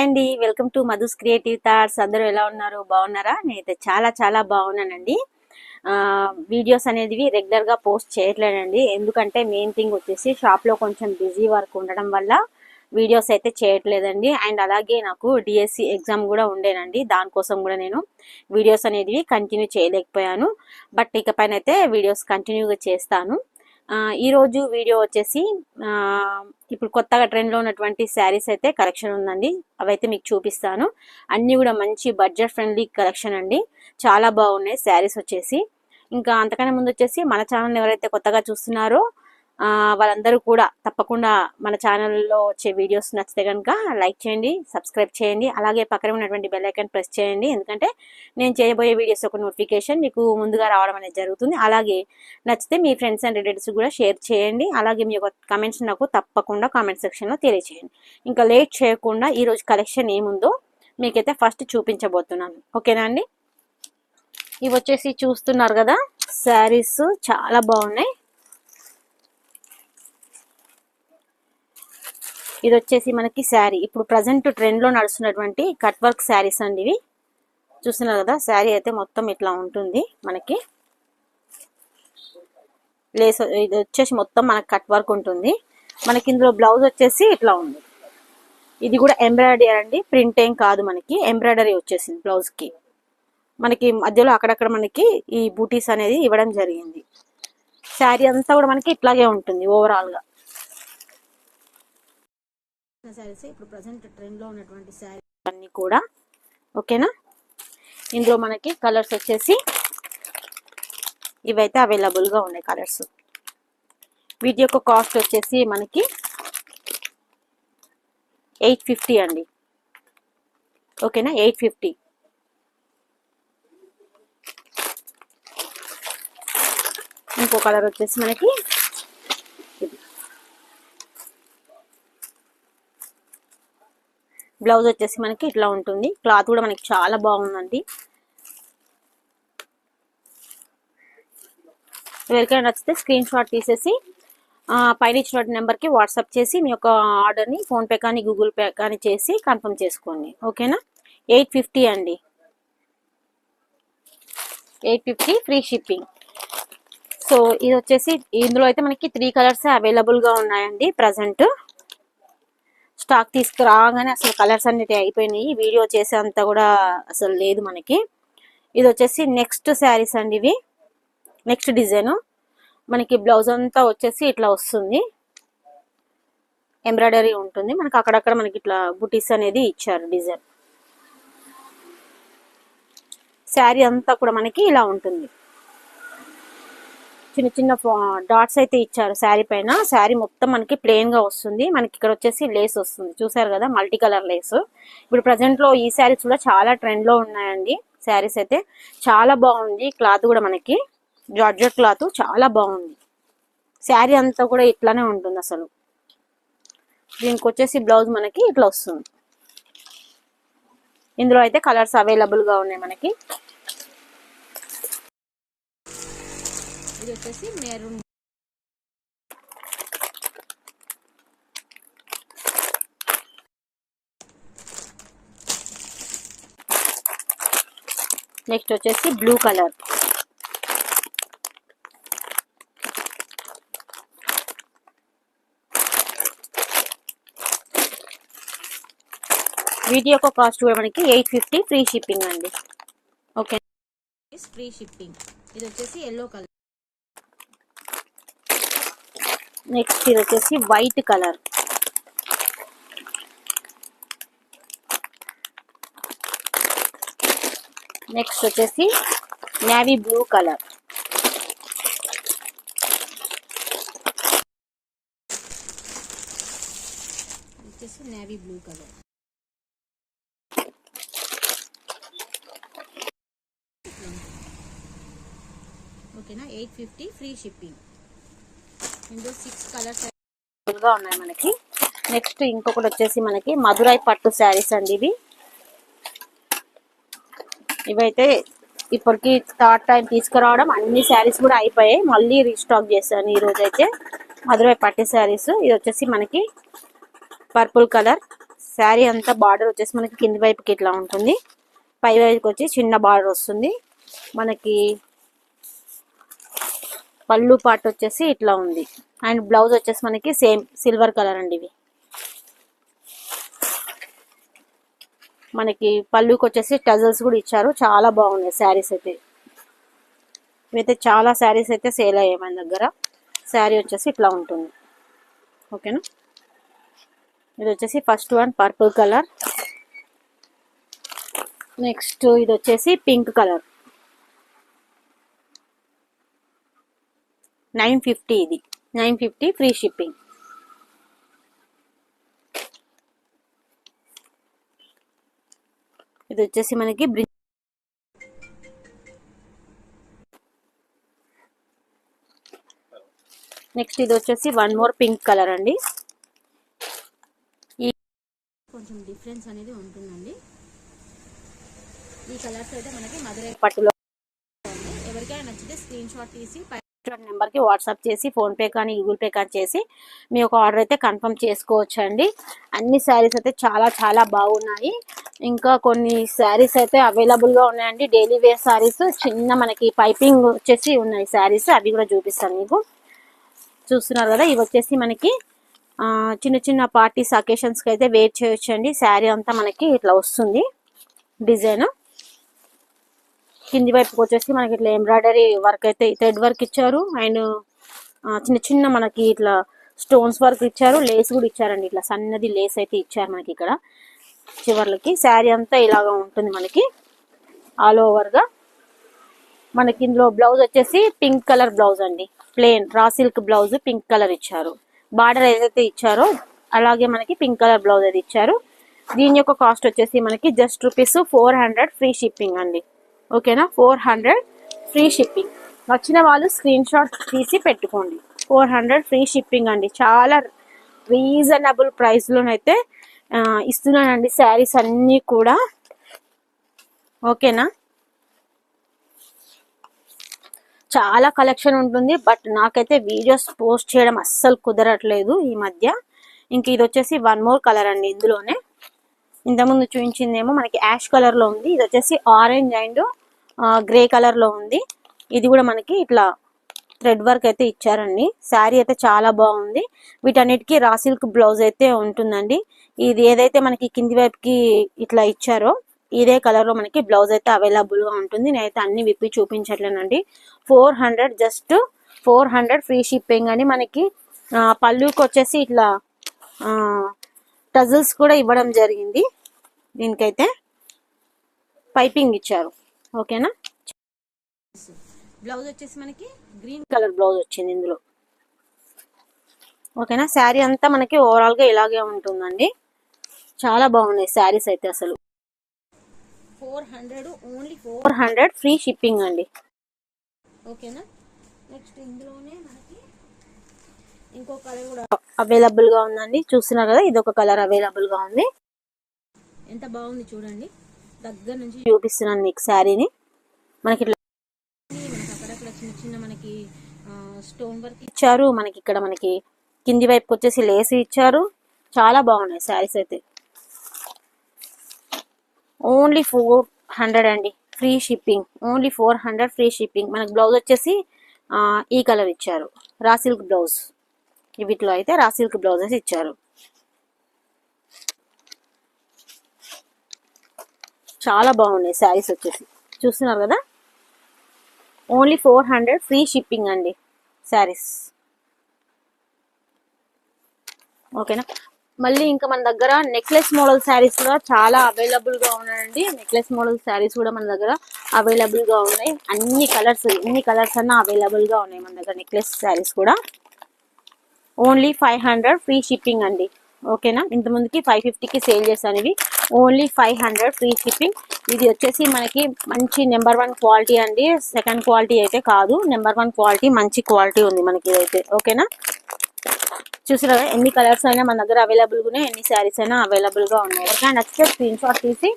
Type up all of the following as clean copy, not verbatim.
Hi అండి, welcome to Madhu's creative thoughts. అందరూ ఎలా ఉన్నారు? బాగున్నారా? నేనైతే చాలా చాలా బాగున్నానండి. వీడియోస్ అనేది రెగ్యులర్ గా పోస్ట్ చేయట్లేదండి. ఎందుకంటే మెయిన్ థింగ్ వచ్చేసి షాప్ లో కొంచెం బిజీ వర్క్ ఉండడం వల్ల వీడియోస్ అయితే చేయట్లేదండి. అండ్ అలాగే నాకు డిఎస్సి ఎగ్జామ్ కూడా ఉండేనండి. దానికోసం కూడా నేను వీడియోస్ అనేది కంటిన్యూ చేయలేకపోయాను. బట్ ఇకపైన అయితే వీడియోస్ కంటిన్యూగా చేస్తాను. ఈ రోజు వీడియో వచ్చేసి ఇప్పుడు కొత్తగా ట్రెండ్ లో ఉన్నటువంటి శారీస్ అయితే కలెక్షన్ ఉందండి. అవైతే మీకు చూపిస్తాను. అన్ని కూడా మంచి బడ్జెట్ ఫ్రెండ్లీ కలెక్షన్ అండి. చాలా బాగున్నాయి శారీస్ వచ్చేసి. ఇంకా అంతకన్నా ముందు వచ్చేసి మన ఛానల్ ఎవరైతే కొత్తగా చూస్తున్నారో వాళ్ళందరూ కూడా తప్పకుండా మన ఛానల్లో వచ్చే వీడియోస్ నచ్చితే కనుక లైక్ చేయండి, సబ్స్క్రైబ్ చేయండి. అలాగే పక్కన ఉన్నటువంటి బెల్ ఐకాన్ ప్రెస్ చేయండి. ఎందుకంటే నేను చేయబోయే వీడియోస్ ఒక నోటిఫికేషన్ మీకు ముందుగా రావడం అనేది జరుగుతుంది. అలాగే నచ్చితే మీ ఫ్రెండ్స్ అండ్ రిలేటివ్స్ కూడా షేర్ చేయండి. అలాగే మీ యొక్క కమెంట్స్ నాకు తప్పకుండా కామెంట్ సెక్షన్లో తెలియచేయండి. ఇంకా లేట్ చేయకుండా ఈరోజు కలెక్షన్ ఏముందో మీకైతే ఫస్ట్ చూపించబోతున్నాను. ఓకేనా అండి? ఇవి వచ్చేసి చూస్తున్నారు కదా, శారీస్ చాలా బాగున్నాయి. ఇది వచ్చేసి మనకి శారీ ఇప్పుడు ప్రజెంట్ ట్రెండ్ లో నడుస్తున్నటువంటి కట్ వర్క్ శారీస్ అండి. ఇవి చూస్తున్నారు కదా, శారీ అయితే మొత్తం ఇట్లా ఉంటుంది. మనకి లేస్ ఇది వచ్చేసి మొత్తం మనకి కట్ వర్క్ ఉంటుంది. మనకి ఇందులో బ్లౌజ్ వచ్చేసి ఇట్లా ఉంది. ఇది కూడా ఎంబ్రాయిడరీ అండి, ప్రింట్ ఏం కాదు. మనకి ఎంబ్రాయిడరీ వచ్చేసింది బ్లౌజ్ కి. మనకి మధ్యలో అక్కడక్కడ మనకి ఈ బూటీస్ అనేది ఇవ్వడం జరిగింది. శారీ అంతా కూడా మనకి ఇట్లాగే ఉంటుంది ఓవరాల్ గా. శారీస్ ఇప్పుడు ప్రజెంట్ ట్రెండ్ లో ఉన్నటువంటి శారీ అన్ని కూడా ఓకేనా. ఇందులో మనకి కలర్స్ వచ్చేసి ఇవైతే అవైలబుల్ గా ఉన్నాయి కలర్స్. వీటి యొక్క కాస్ట్ వచ్చేసి మనకి 850 అండి. ఓకేనా, 850. ఇంకో కలర్ వచ్చేసి మనకి బ్లౌజ్ వచ్చేసి మనకి ఇట్లా ఉంటుంది. క్లాత్ కూడా మనకి చాలా బాగుందండి. ఎవరికైనా నచ్చితే స్క్రీన్ షాట్ తీసేసి పైన ఇచ్చిన నెంబర్కి వాట్సాప్ చేసి మీ యొక్క ఆర్డర్ని ఫోన్పే కానీ గూగుల్ పే కానీ చేసి కన్ఫర్మ్ చేసుకోండి. ఓకేనా, 850 అండి. 850 ఫ్రీ షిప్పింగ్. సో ఇది వచ్చేసి ఇందులో అయితే మనకి 3 కలర్స్ అవైలబుల్గా ఉన్నాయండి. ప్రజెంట్ స్టాక్ తీసుకురాగానే అసలు కలర్స్ అన్నిటి అయిపోయినాయి. వీడియో చేసేంత కూడా అసలు లేదు మనకి. ఇది వచ్చేసి నెక్స్ట్ శారీస్ అండి. ఇవి నెక్స్ట్ డిజైన్. మనకి బ్లౌజ్ అంతా వచ్చేసి ఇట్లా వస్తుంది, ఎంబ్రాయిడరీ ఉంటుంది. మనకి అక్కడక్కడ మనకి ఇట్లా బుటీస్ అనేది ఇచ్చారు డిజైన్. శారీ అంతా కూడా మనకి ఇలా ఉంటుంది. చిన్న చిన్న డాట్స్ అయితే ఇచ్చారు శారీ పైన. శారీ మొత్తం మనకి ప్లెయిన్ గా వస్తుంది. మనకి ఇక్కడ వచ్చేసి లేస్ వస్తుంది. చూసారు కదా, మల్టీ కలర్ లేస్. ఇప్పుడు ప్రజెంట్ లో ఈ శారీస్ కూడా చాలా ట్రెండ్ లో ఉన్నాయండి. శారీస్ అయితే చాలా బాగుంది. క్లాత్ కూడా మనకి జార్జెట్ క్లాత్ చాలా బాగుంది. శారీ అంతా కూడా ఇట్లానే ఉంటుంది అసలు. దీనికి వచ్చేసి బ్లౌజ్ మనకి ఇట్లా వస్తుంది. ఇందులో అయితే కలర్స్ అవైలబుల్ గా ఉన్నాయి మనకి. ఇది వచ్చేసి మెరూన్. నెక్స్ట్ వచ్చేసి బ్లూ కలర్. వీటి యొక్క కాస్ట్ కూడా మనకి 850 ఫ్రీ షిప్పింగ్ అండి. Okay, free shipping. ఇది వచ్చేసి ఎల్లో కలర్. నెక్స్ట్ ఇది వచ్చేసి వైట్ కలర్. నెక్స్ట్ వచ్చేసి నేవీ బ్లూ కలర్. వచ్చేసి నేవీ బ్లూ కలర్. ఓకేనా, 850 ఫ్రీ షిప్పింగ్. ఇందులో 6 కలర్స్ గా ఉన్నాయి మనకి. నెక్స్ట్ ఇంకొకటి వచ్చేసి మనకి మధురై పట్టు శారీస్ అండి. ఇవైతే ఇప్పటికి థర్డ్ టైం తీసుకురావడం. అన్ని శారీస్ కూడా అయిపోయాయి, మళ్ళీ రీస్టాక్ చేశాను ఈ రోజు అయితే. మధురై పట్టు శారీస్. ఇది వచ్చేసి మనకి పర్పుల్ కలర్ శారీ అంతా బార్డర్ వచ్చేసి మనకి కింది వైపుకి ఇట్లా ఉంటుంది, పై వైపుకి వచ్చి చిన్న బార్డర్ వస్తుంది. మనకి పళ్ళు పార్ట్ వచ్చేసి ఇట్లా ఉంది. అండ్ బ్లౌజ్ వచ్చేసి మనకి సేమ్ సిల్వర్ కలర్ అండి. ఇవి మనకి పళ్ళుకి వచ్చేసి టజల్స్ కూడా ఇచ్చారు. చాలా బాగున్నాయి శారీస్ అయితే. ఇవైతే చాలా శారీస్ అయితే సేల్ అయ్యాయి మన దగ్గర. శారీ వచ్చేసి ఇట్లా ఉంటుంది. ఓకేనా. ఇది వచ్చేసి first one purple colour. Next ఇది వచ్చేసి పింక్ కలర్. 950. ఇది 950 ఫ్రీ షిప్పింగ్. ఇది వచ్చేసి మనకి నెక్స్ట్ ఇది వచ్చేసి వన్ మోర్ పింక్ కలర్ అండి. ఈ కొంచెం డిఫరెన్స్ అనేది ఉంటుందండి. ఈ కలర్స్ అయితే మనకి మధురై పట్టులో. ఎవరికైనా నచ్చితే స్క్రీన్ షాట్ తీసి నెంబర్కి వాట్సాప్ చేసి ఫోన్పే కానీ గూగుల్ పే కానీ చేసి మీ యొక్క ఆర్డర్ అయితే కన్ఫర్మ్ చేసుకోవచ్చు అండి. అన్ని శారీస్ అయితే చాలా చాలా బాగున్నాయి. ఇంకా కొన్ని శారీస్ అయితే అవైలబుల్గా ఉన్నాయండి. డైలీ వేర్ శారీస్ చిన్న మనకి పైపింగ్ వచ్చేసి ఉన్నాయి శారీస్. అవి కూడా చూపిస్తాను మీకు. చూస్తున్నారు కదా, ఇవి వచ్చేసి మనకి చిన్న చిన్న పార్టీస్ అకేషన్స్కి అయితే వేర్ చేయొచ్చు అండి. శారీ అంతా మనకి ఇట్లా వస్తుంది డిజైన్. కింది వైపుకి వచ్చేసి మనకి ఇట్లా ఎంబ్రాయిడరీ వర్క్ అయితే థ్రెడ్ వర్క్ ఇచ్చారు. అండ్ చిన్న చిన్న మనకి ఇట్లా స్టోన్స్ వర్క్ ఇచ్చారు. లేస్ కూడా ఇచ్చారండి. ఇట్లా సన్నది లేస్ అయితే ఇచ్చారు మనకి ఇక్కడ చివర్లకి. శారీ అంతా ఇలాగా ఉంటుంది మనకి ఆల్ ఓవర్గా. మనకి ఇందులో బ్లౌజ్ వచ్చేసి పింక్ కలర్ బ్లౌజ్ అండి. Plain raw silk blouse pink colour ఇచ్చారు. బార్డర్ ఏదైతే ఇచ్చారో అలాగే మనకి పింక్ కలర్ బ్లౌజ్ అయితే ఇచ్చారు. దీని యొక్క కాస్ట్ వచ్చేసి మనకి జస్ట్ ₹400 ఫ్రీ షిప్పింగ్ అండి. ఓకేనా. 400 ఫ్రీ షిప్పింగ్. వచ్చిన వాళ్ళు స్క్రీన్ షాట్ తీసి పెట్టుకోండి. 400 ఫ్రీ షిప్పింగ్ అండి. చాలా రీజనబుల్ ప్రైస్లోనైతే ఇస్తున్నానండి శారీస్ అన్నీ కూడా. ఓకేనా. చాలా కలెక్షన్ ఉంటుంది. బట్ నాకైతే వీడియోస్ పోస్ట్ చేయడం అస్సలు కుదరట్లేదు ఈ మధ్య. ఇంక ఇది వచ్చేసి వన్ మోర్ కలర్ అండి. ఇందులోనే ఇంతకుముందు చూపించిందేమో మనకి యాష్ కలర్ లో ఉంది. ఇది వచ్చేసి ఆరెంజ్ అండ్ గ్రే కలర్ లో ఉంది. ఇది కూడా మనకి ఇట్లా థ్రెడ్ వర్క్ అయితే ఇచ్చారండి. శారీ అయితే చాలా బాగుంది. వీటన్నిటికీ రా సిల్క్ బ్లౌజ్ అయితే ఉంటుందండి. ఇది ఏదైతే మనకి కింది వైపుకి ఇట్లా ఇచ్చారో ఇదే కలర్ లో మనకి బ్లౌజ్ అయితే అవైలబుల్ గా ఉంటుంది. నేనైతే అన్ని విప్పి చూపించట్లేనండి. 400 జస్ట్ 400 ఫ్రీ షిప్పింగ్ అని. మనకి పళ్ళుకి వచ్చేసి ఇట్లా టజల్స్ కూడా ఇవ్వడం జరిగింది. దీనికైతే పైపింగ్ ఇచ్చారు. ఓకేనా. బ్లౌజ్ వచ్చేసి మనకి గ్రీన్ కలర్ బ్లౌజ్ వచ్చింది ఇందులో. ఓకేనా. శారీ అంతా మనకి ఓవరాల్ గా ఇలాగే ఉంటుందండి. చాలా బాగున్నాయి శారీస్ అయితే అసలు. 400 ఓన్లీ 400 ఫ్రీ షిప్పింగ్ అండి. ఓకేనా. నెక్స్ట్ ఇందులోనే మనకి ఇంకో కలర్ కూడా అవైలబుల్ గా ఉందండి. చూస్తున్నారు కదా, ఇది ఒక కలర్ అవైలబుల్ గా ఉంది. ఎంత బాగుంది చూడండి. దగ్గర నుంచి చూపిస్తున్నాను మీకు శారీని. మనకి ఇట్లా అక్కడక్కడ చిన్న చిన్న మనకి స్టోన్ వర్క్ ఇచ్చారు. మనకి ఇక్కడ మనకి కింది వైపుకి వచ్చేసి లేస్ ఇచ్చారు. చాలా బాగున్నాయి శారీస్ అయితే. ఓన్లీ 400 అండి free shipping. Only 400 free shipping. మనకి బ్లౌజ్ వచ్చేసి ఈ కలర్ ఇచ్చారు. Raw silk blouse. వీటిలో అయితే రా సిల్క్ బ్లౌజెస్ ఇచ్చారు. చాలా బాగున్నాయి శారీస్ వచ్చేసి. చూస్తున్నారు కదా, ఓన్లీ 400 ఫ్రీ షిప్పింగ్ అండి శారీస్. ఓకేనా. మళ్ళీ ఇంకా మన దగ్గర నెక్లెస్ మోడల్ శారీస్ కూడా చాలా అవైలబుల్ గా ఉన్నాయండి. నెక్లెస్ మోడల్ శారీస్ కూడా మన దగ్గర అవైలబుల్ గా ఉన్నాయి. అన్ని కలర్స్, ఎన్ని కలర్స్ అన్నా అవైలబుల్ గా ఉన్నాయి మన దగ్గర నెక్లెస్ శారీస్ కూడా. ఓన్లీ 500 ఫ్రీ షిప్పింగ్ అండి. ఓకేనా. ఇంత ముందుకి 550కి సేల్ చేశాను. ఇవి ఓన్లీ 500 ఫ్రీ షిప్పింగ్. ఇది వచ్చేసి మనకి మంచి నెంబర్ 1 క్వాలిటీ అండి. సెకండ్ క్వాలిటీ అయితే కాదు, నెంబర్ 1 క్వాలిటీ, మంచి క్వాలిటీ ఉంది మనకి ఇదైతే. ఓకేనా. చూసారా, ఎన్ని కలర్స్ అయినా మన దగ్గర అవైలబుల్ గా ఉన్నాయి, ఎన్ని శారీస్ అయినా అవైలబుల్ గా ఉన్నాయి. ఎవరికైనా నచ్చితే స్క్రీన్ షాట్ తీసి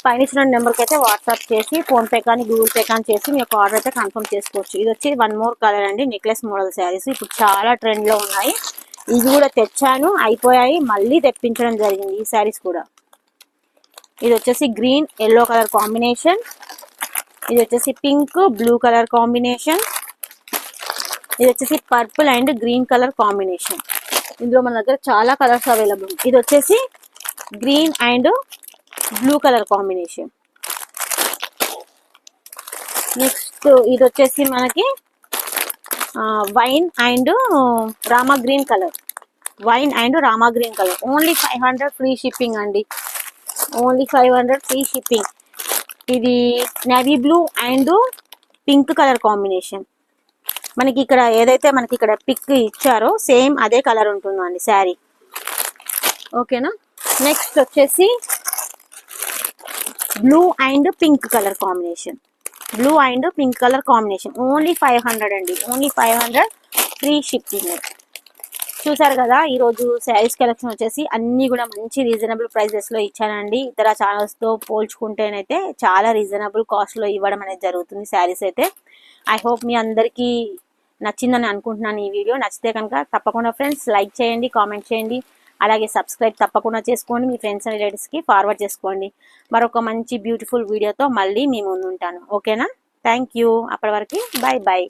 పైన ఇచ్చిన నెంబర్కి అయితే వాట్సాప్ చేసి ఫోన్పే కానీ గూగుల్ పే కానీ చేసి మీ యొక్క ఆర్డర్ అయితే కన్ఫర్మ్ చేసుకోవచ్చు. ఇది వచ్చి వన్ మోర్ కలర్ అండి. నెక్లెస్ మోడల్ శారీస్ ఇప్పుడు చాలా ట్రెండ్ లో ఉన్నాయి. ఇవి కూడా తెచ్చాను, అయిపోయాయి, మళ్ళీ తెప్పించడం జరిగింది ఈ శారీస్ కూడా. ఇది వచ్చేసి గ్రీన్ ఎల్లో కలర్ కాంబినేషన్, ఇది వచ్చేసి పింక్ బ్లూ కలర్ కాంబినేషన్, ఇది వచ్చేసి purple and green colour combination. ఇందులో మన దగ్గర చాలా కలర్స్ అవైలబుల్. ఇది వచ్చేసి green and blue colour combination. Next ఇది వచ్చేసి మనకి wine and Rama green colour, wine and Rama green colour. Only 500 free shipping అండి, ఓన్లీ 500 ఫ్రీ షిప్పింగ్. ఇది navy blue and pink colour combination. మనకి ఇక్కడ ఏదైతే మనకి ఇక్కడ పిక్ ఇచ్చారో సేమ్ అదే కలర్ ఉంటుందండి శారీ. ఓకేనా. నెక్స్ట్ వచ్చేసి blue and pink colour combination, blue and pink colour combination. Only 500 అండి, ఓన్లీ 500 ఫ్రీ షిప్పింగ్. చూసారు కదా, ఈరోజు శారీస్ కలెక్షన్ వచ్చేసి అన్నీ కూడా మంచి రీజనబుల్ ప్రైజెస్లో ఇచ్చానండి. ఇతర ఛానల్స్తో పోల్చుకుంటేనైతే చాలా రీజనబుల్ కాస్ట్లో ఇవ్వడం అనేది జరుగుతుంది శారీస్ అయితే. ఐ హోప్ మీ అందరికీ నచ్చిందని అనుకుంటున్నాను ఈ వీడియో. నచ్చితే కనుక తప్పకుండా ఫ్రెండ్స్ లైక్ చేయండి, కామెంట్ చేయండి, అలాగే సబ్స్క్రైబ్ తప్పకుండా చేసుకోండి, మీ ఫ్రెండ్స్ అండ్ రిలేటివ్స్కి ఫార్వర్డ్ చేసుకోండి. మరొక మంచి బ్యూటిఫుల్ వీడియోతో మళ్ళీ మీ ముందు ఉంటాను. ఓకేనా. Thank you. అప్పటి వరకు బాయ్ బాయ్.